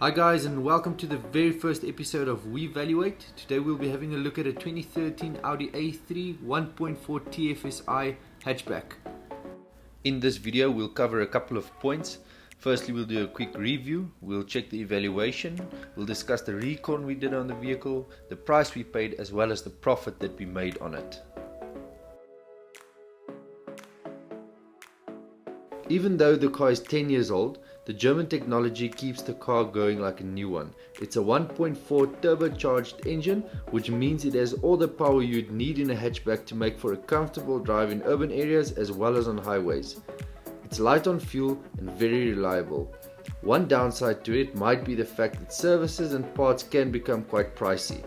Hi guys, and welcome to the very first episode of We Evaluate. Today we'll be having a look at a 2013 Audi A3 1.4 TFSI hatchback. In this video we'll cover a couple of points. Firstly, we'll do a quick review, we'll check the evaluation, we'll discuss the recon we did on the vehicle, the price we paid, as well as the profit that we made on it. Even though the car is 10 years old, the German technology keeps the car going like a new one. It's a 1.4 turbocharged engine, which means it has all the power you'd need in a hatchback to make for a comfortable drive in urban areas as well as on highways. It's light on fuel and very reliable. One downside to it might be the fact that services and parts can become quite pricey.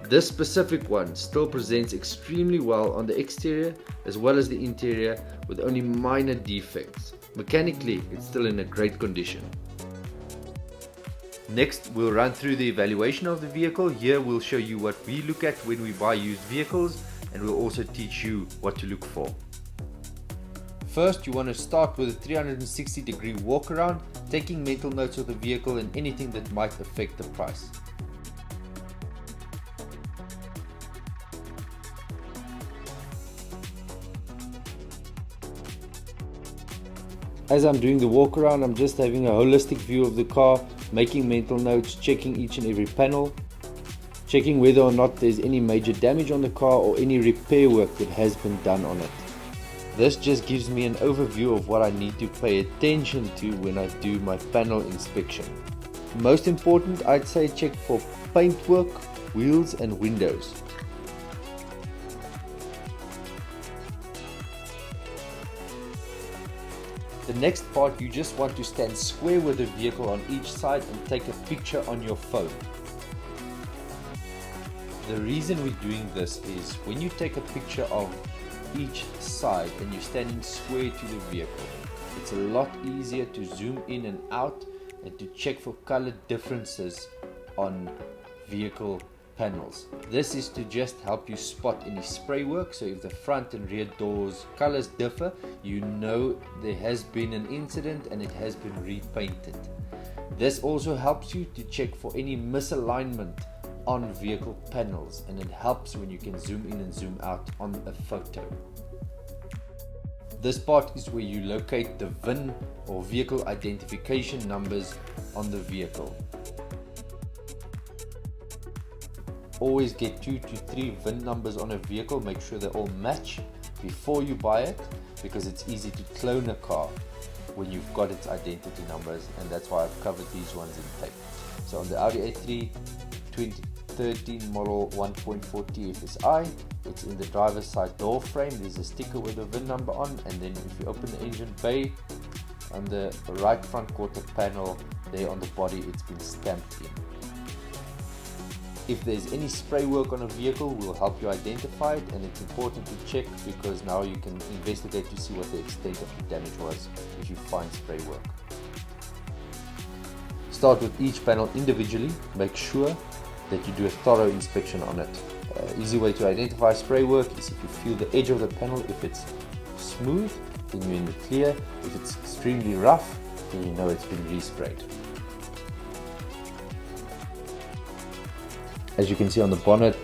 This specific one still presents extremely well on the exterior as well as the interior with only minor defects. Mechanically, it's still in a great condition. Next, we'll run through the evaluation of the vehicle. Here we'll show you what we look at when we buy used vehicles, and we'll also teach you what to look for. First, you want to start with a 360-degree walk around, taking mental notes of the vehicle and anything that might affect the price. As I'm doing the walk around, I'm just having a holistic view of the car, making mental notes, checking each and every panel, checking whether or not there's any major damage on the car or any repair work that has been done on it. This just gives me an overview of what I need to pay attention to when I do my panel inspection. Most important, I'd say check for paintwork, wheels and windows. The next part, you just want to stand square with the vehicle on each side and take a picture on your phone. The reason we're doing this is when you take a picture of each side and you're standing square to the vehicle, it's a lot easier to zoom in and out and to check for color differences on vehicle panels. This is to just help you spot any spray work, so if the front and rear doors colors differ, you know there has been an incident and it has been repainted. This also helps you to check for any misalignment on vehicle panels, and it helps when you can zoom in and zoom out on a photo. This part is where you locate the VIN or vehicle identification numbers on the vehicle. Always get 2 to 3 VIN numbers on a vehicle, make sure they all match before you buy it, because it's easy to clone a car when you've got its identity numbers, and that's why I've covered these ones in tape. So on the Audi A3 2013 model 1.4 TFSI, it's in the driver's side door frame. There's a sticker with the VIN number on, and then if you open the engine bay, on the right front quarter panel there on the body, it's been stamped in. If there's any spray work on a vehicle, we'll help you identify it, and it's important to check because now you can investigate to see what the extent of the damage was if you find spray work. Start with each panel individually, make sure that you do a thorough inspection on it. Easy way to identify spray work is if you feel the edge of the panel. If it's smooth, then you're in the clear. If it's extremely rough, then you know it's been resprayed. As you can see on the bonnet,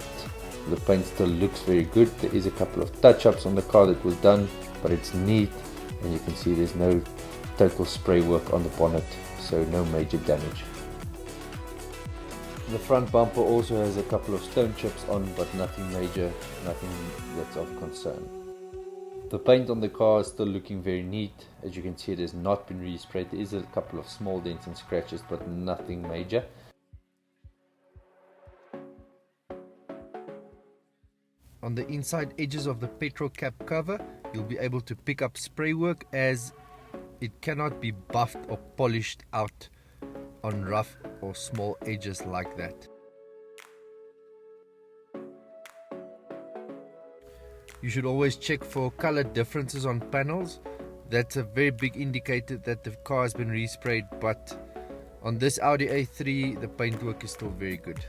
the paint still looks very good. There is a couple of touch-ups on the car that was done, but it's neat, and you can see there's no total spray work on the bonnet, so no major damage. The front bumper also has a couple of stone chips on, but nothing major, nothing that's of concern. The paint on the car is still looking very neat. As you can see, it has not been resprayed. There is a couple of small dents and scratches, but nothing major. On the inside edges of the petrol cap cover, you'll be able to pick up spray work, as it cannot be buffed or polished out on rough or small edges like that. You should always check for color differences on panels. That's a very big indicator that the car has been resprayed, but on this Audi A3 the paintwork is still very good.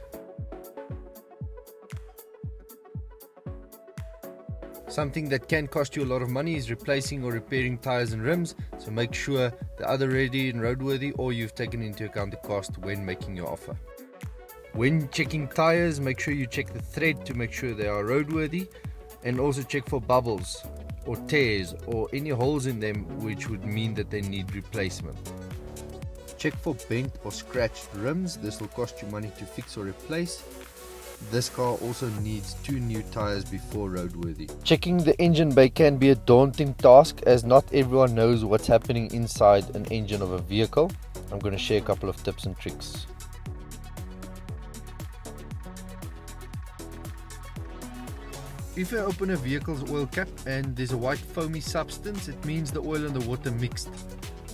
Something that can cost you a lot of money is replacing or repairing tires and rims, so make sure they're either ready and roadworthy or you've taken into account the cost when making your offer. When checking tires, make sure you check the thread to make sure they are roadworthy, and also check for bubbles or tears or any holes in them, which would mean that they need replacement. Check for bent or scratched rims. This will cost you money to fix or replace. This car also needs 2 new tires before roadworthy. Checking the engine bay can be a daunting task, as not everyone knows what's happening inside an engine of a vehicle. I'm going to share a couple of tips and tricks. If you open a vehicle's oil cap and there's a white foamy substance, it means the oil and the water mixed.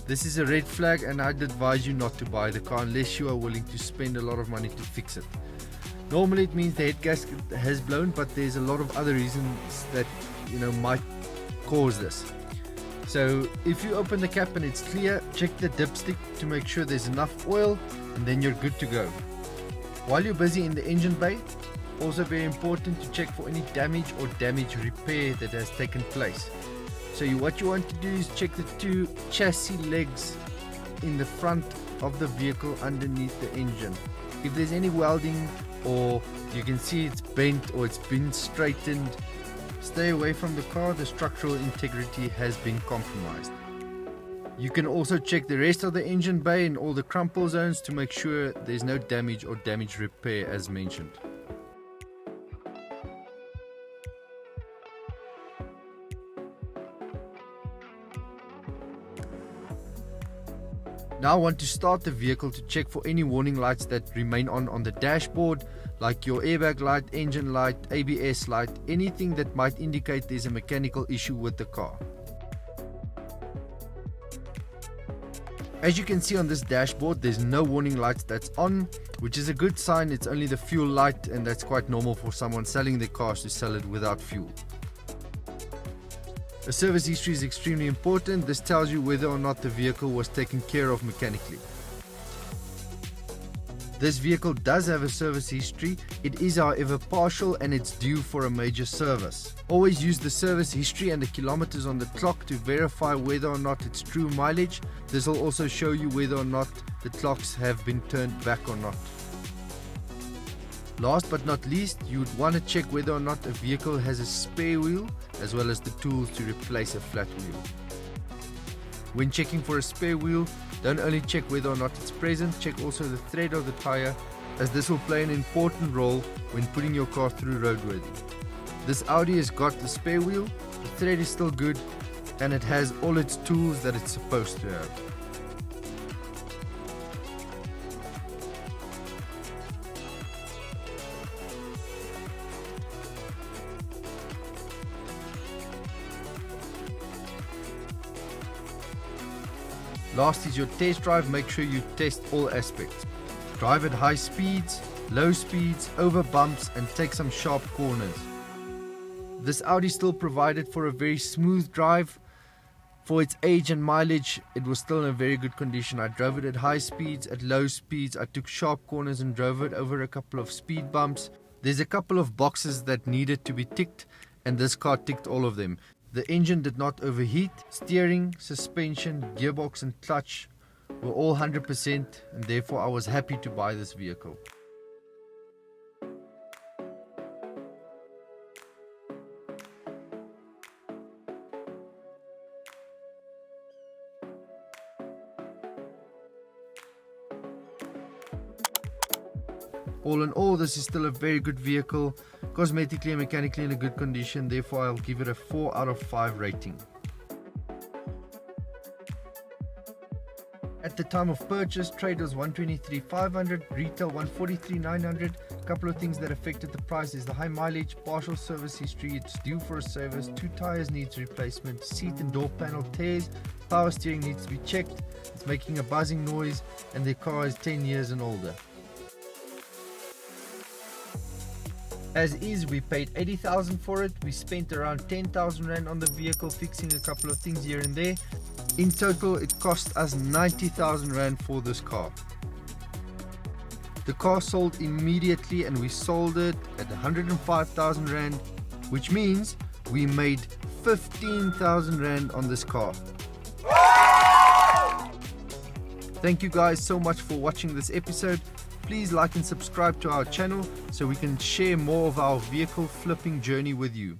This is a red flag, and I'd advise you not to buy the car unless you are willing to spend a lot of money to fix it. Normally it means the head gasket has blown, but there's a lot of other reasons that might cause this. So if you open the cap and it's clear, check the dipstick to make sure there's enough oil, and then you're good to go. While you're busy in the engine bay, also very important to check for any damage or damage repair that has taken place. So what you want to do is check the 2 chassis legs in the front of the vehicle underneath the engine. If there's any welding or you can see it's bent or it's been straightened, stay away from the car. The structural integrity has been compromised. You can also check the rest of the engine bay and all the crumple zones to make sure there's no damage or damage repair as mentioned. Now I want to start the vehicle to check for any warning lights that remain on the dashboard, like your airbag light, engine light, ABS light, anything that might indicate there's a mechanical issue with the car. As you can see on this dashboard, there's no warning lights that's on, which is a good sign. It's only the fuel light, and that's quite normal for someone selling their cars to sell it without fuel. A service history is extremely important. This tells you whether or not the vehicle was taken care of mechanically. This vehicle does have a service history. It is however partial, and it's due for a major service. Always use the service history and the kilometers on the clock to verify whether or not it's true mileage. This will also show you whether or not the clocks have been turned back or not. Last but not least, you would want to check whether or not a vehicle has a spare wheel, as well as the tools to replace a flat wheel. When checking for a spare wheel, don't only check whether or not it's present, check also the thread of the tire, as this will play an important role when putting your car through roadworthy. This Audi has got the spare wheel, the thread is still good, and it has all its tools that it's supposed to have. Last is your test drive. Make sure you test all aspects. Drive at high speeds, low speeds, over bumps, and take some sharp corners. This Audi still provided for a very smooth drive. For its age and mileage, it was still in a very good condition. I drove it at high speeds, at low speeds. I took sharp corners and drove it over a couple of speed bumps. There's a couple of boxes that needed to be ticked, and this car ticked all of them. The engine did not overheat. Steering, suspension, gearbox and clutch were all 100%, and therefore I was happy to buy this vehicle. All in all, this is still a very good vehicle, cosmetically and mechanically in a good condition, therefore I'll give it a 4 out of 5 rating. At the time of purchase, trade was 123,500, retail 143,900. A couple of things that affected the price is the high mileage, partial service history, it's due for a service, 2 tires needs replacement, seat and door panel tears, power steering needs to be checked, it's making a buzzing noise, and the car is 10 years and older. As is, we paid 80,000 for it. We spent around 10,000 Rand on the vehicle, fixing a couple of things here and there. In total, it cost us 90,000 Rand for this car. The car sold immediately, and we sold it at 105,000 Rand, which means we made 15,000 Rand on this car. Thank you guys so much for watching this episode. Please like and subscribe to our channel so we can share more of our vehicle flipping journey with you.